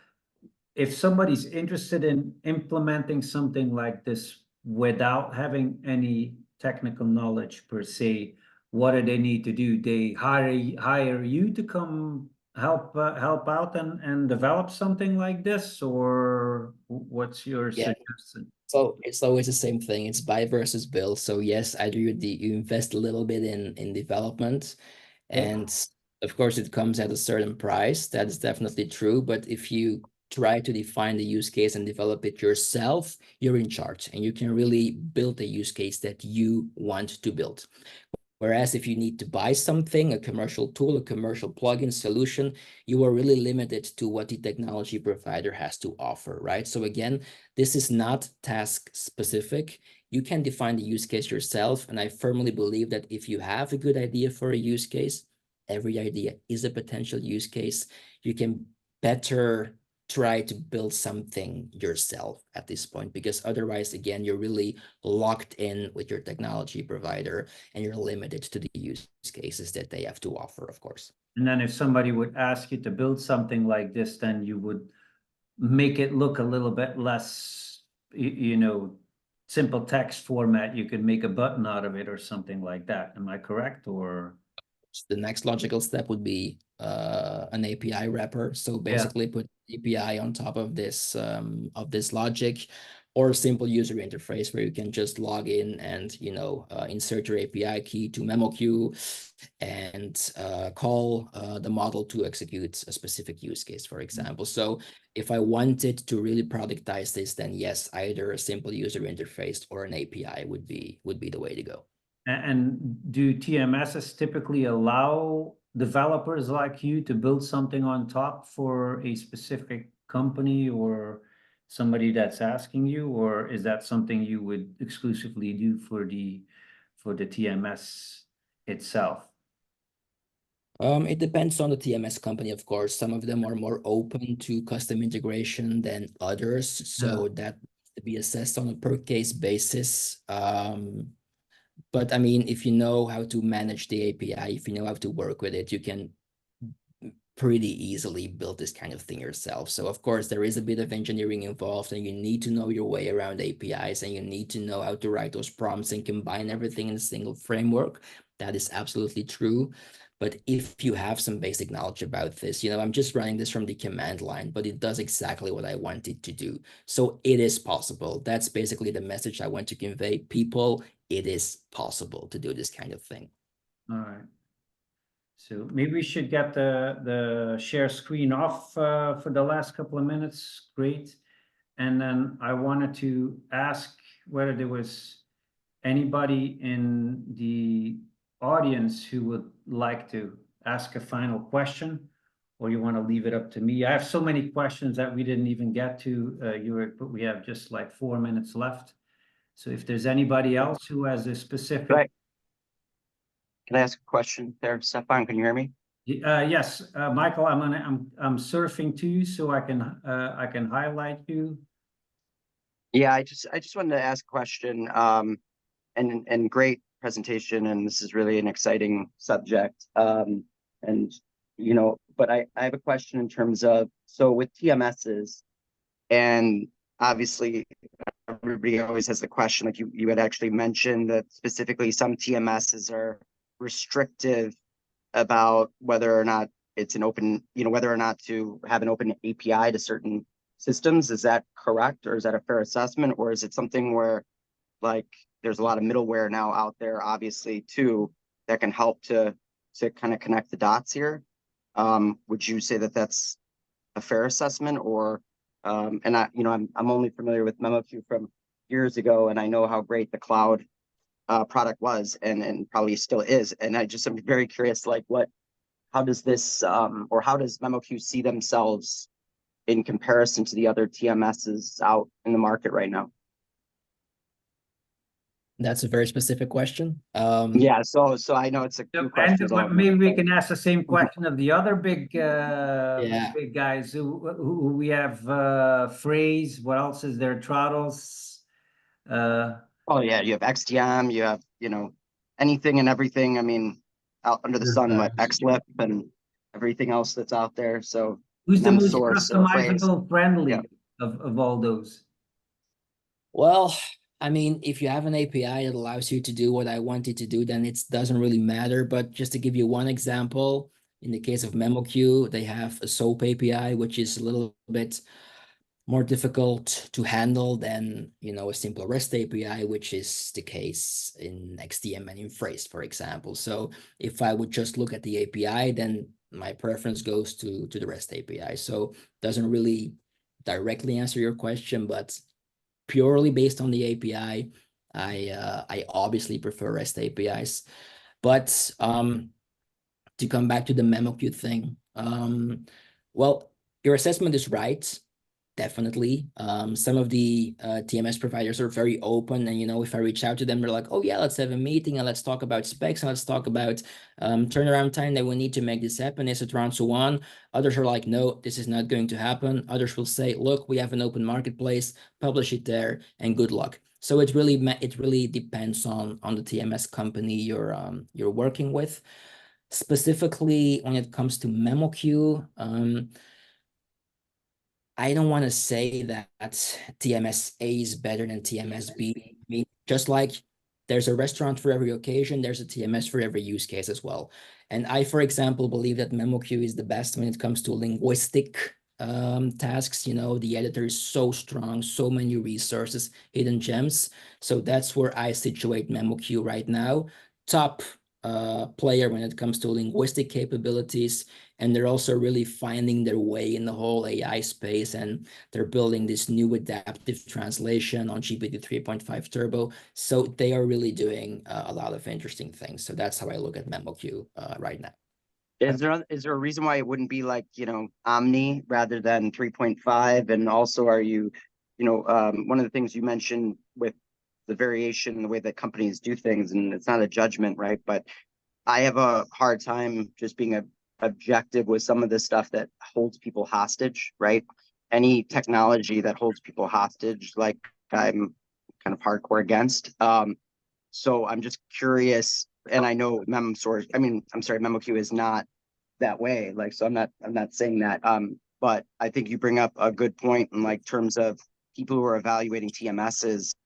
If somebody's interested in implementing something like this without having any technical knowledge per se, what do they need to do? They hire you to come help out and develop something like this, or what's your suggestion? So it's always the same thing. It's buy versus build. So yes, either you invest a little bit in development, and of course it comes at a certain price. That is definitely true. But if you try to define the use case and develop it yourself, you're in charge, and you can really build a use case that you want to build. Whereas if you need to buy something, a commercial tool, a commercial plugin solution, you are really limited to what the technology provider has to offer, right? So again, this is not task specific. You can define the use case yourself. And I firmly believe that if you have a good idea for a use case, every idea is a potential use case. You can better try to build something yourself at this point, because otherwise, again, you're really locked in with your technology provider and you're limited to the use cases that they have to offer, of course. And then if somebody would ask you to build something like this, then you would make it look a little bit less, you know, simple text format. You could make a button out of it or something like that. Am I correct? Or the next logical step would be an API wrapper. So basically put API on top of this logic, or a simple user interface where you can just log in and, you know, insert your API key to memo queue and call the model to execute a specific use case, for example. So if I wanted to really productize this, then yes, either a simple user interface or an API would be the way to go. And do TMSs typically allow developers like you to build something on top for a specific company or somebody that's asking you, or is that something you would exclusively do for for the TMS itself? It depends on the TMS company, of course. Some of them are more open to custom integration than others, so that to be assessed on a per case basis. But I mean, if you know how to manage the API, if you know how to work with it, you can pretty easily build this kind of thing yourself. So of course, there is a bit of engineering involved, and you need to know your way around APIs, and you need to know how to write those prompts and combine everything in a single framework. That is absolutely true. But if you have some basic knowledge about this, I'm just running this from the command line, but it does exactly what I want it to do. So it is possible. That's basically the message I want to convey. People, it is possible to do this kind of thing. All right. So maybe we should get the share screen off for the last couple of minutes. Great. And then I wanted to ask whether there was anybody in the audience who would like to ask a final question, or you want to leave it up to me. I have so many questions that we didn't even get to, Jourik, but we have just like 4 minutes left. So if there's anybody else who has a specific... Can I ask a question there, Stefan? Can you hear me? Yes, Michael, I'm surfing to you, so I can highlight you. Yeah, I just wanted to ask a question. And great presentation, and this is really an exciting subject. But I have a question in terms of, so with TMSs, and obviously everybody always has the question, like you had actually mentioned that specifically some TMSs are restrictive about whether or not it's an open, whether or not to have an open API to certain systems. Is that correct, or is that a fair assessment, or is it something where, like, there's a lot of middleware now out there, obviously, too, that can help to kind of connect the dots here? Would you say that that's a fair assessment, or and I'm only familiar with MemoQ from years ago, and I know how great the cloud product was, and probably still is. And I'm very curious, like, how does this or how does MemoQ see themselves in comparison to the other TMSs out in the market right now? That's a very specific question. Yeah, so I know it's a few questions. And maybe we can ask the same question of the other big big guys who we have. Phrase. What else is there? Throttles. Oh yeah, you have XDM. You have anything and everything. I mean, out under the sun, what XLip and everything else that's out there. So who's the most source customizable, friendly of all those? Well, I mean, if you have an API that allows you to do what I want it to do, then it doesn't really matter. But just to give you one example, in the case of MemoQ, they have a SOAP API, which is a little bit more difficult to handle than, a simple REST API, which is the case in XDM and in Phrase, for example. So if I would just look at the API, then my preference goes to the REST API. So it doesn't really directly answer your question, but purely based on the API, I obviously prefer REST APIs. But to come back to the MemoQ thing, well, your assessment is right. Definitely. Some of the TMS providers are very open, and if I reach out to them, they're like, oh yeah, let's have a meeting and let's talk about specs and let's talk about turnaround time that we need to make this happen, etc. and so on. Others are like, no, this is not going to happen. Others will say, look, we have an open marketplace, publish it there, and good luck. So it really depends on the TMS company you're working with. Specifically, when it comes to MemoQ, I don't want to say that TMS-A is better than TMS-B. I mean, just like there's a restaurant for every occasion, there's a TMS for every use case as well. And I, for example, believe that MemoQ is the best when it comes to linguistic tasks. The editor is so strong, so many resources, hidden gems. So that's where I situate MemoQ right now. Top player when it comes to linguistic capabilities, and they're also really finding their way in the whole AI space, and they're building this new adaptive translation on GPT 3.5 Turbo. So they are really doing a lot of interesting things. So that's how I look at MemoQ right now. Is there a reason why it wouldn't be like Omni rather than 3.5? And also, are you one of the things you mentioned with the variation in the way that companies do things, and it's not a judgment, right? But I have a hard time just being objective with some of the stuff that holds people hostage, right? Any technology that holds people hostage, like, I'm kind of hardcore against. So I'm just curious, and I know MemoQ is not that way. Like, so I'm not saying that. But I think you bring up a good point in like terms of people who are evaluating TMSs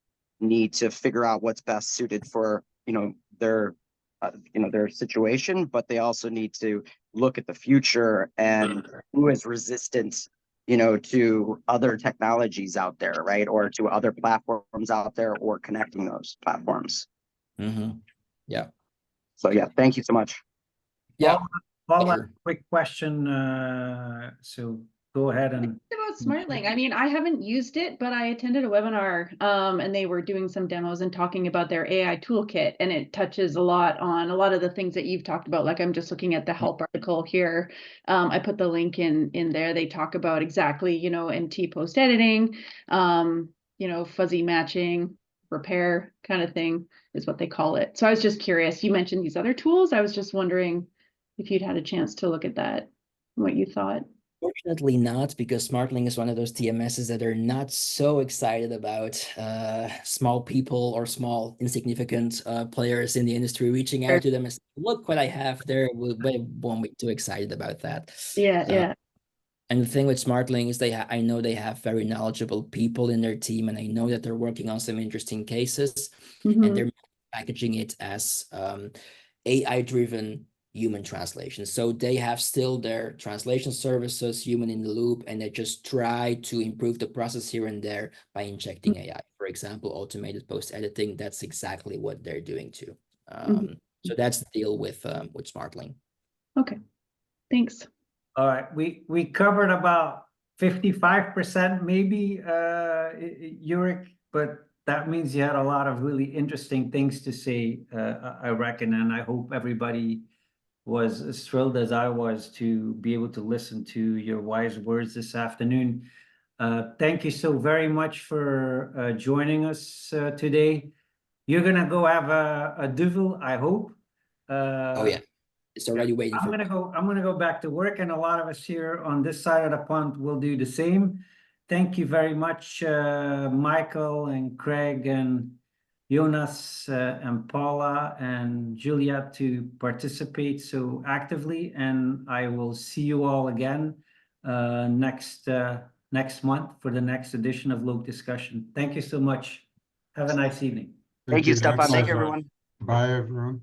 need to figure out what's best suited for, their situation, but they also need to look at the future and who is resistant, to other technologies out there, right? Or to other platforms out there, or connecting those platforms. Yeah. So yeah, thank you so much. Yeah. Paula, quick question. So go ahead and. About SmartLink. I mean, I haven't used it, but I attended a webinar and they were doing some demos and talking about their AI toolkit, and it touches a lot on a lot of the things that you've talked about. Like, I'm just looking at the help article here. I put the link in there. They talk about exactly, NT post editing, fuzzy matching, repair kind of thing is what they call it. So I was just curious. You mentioned these other tools. I was just wondering if you'd had a chance to look at that, what you thought. Fortunately not, because SmartLink is one of those TMSs that are not so excited about small people or small insignificant players in the industry reaching out to them and saying, look what I have there. They won't be too excited about that. Yeah. And the thing with SmartLink is I know they have very knowledgeable people in their team, and I know that they're working on some interesting cases, and they're packaging it as AI-driven human translation. So they have still their translation services, human in the loop, and they just try to improve the process here and there by injecting AI. For example, automated post-editing, that's exactly what they're doing too. So that's the deal with SmartLink. Okay, thanks. All right, we covered about 55% maybe, Jourik, but that means you had a lot of really interesting things to say, I reckon, and I hope everybody was as thrilled as I was to be able to listen to your wise words this afternoon. Thank you so very much for joining us today. You're gonna go have a duvel, I hope. Oh yeah, it's already waiting for me. I'm gonna go back to work, and a lot of us here on this side of the pond will do the same. Thank you very much, Michael and Craig and Jonas and Paula and Julia, to participate so actively, and I will see you all again next month for the next edition of LocDiscussion. Thank you so much. Have a nice evening. Thank you, Stefan. Thanks, Thank you, everyone. Bye, everyone.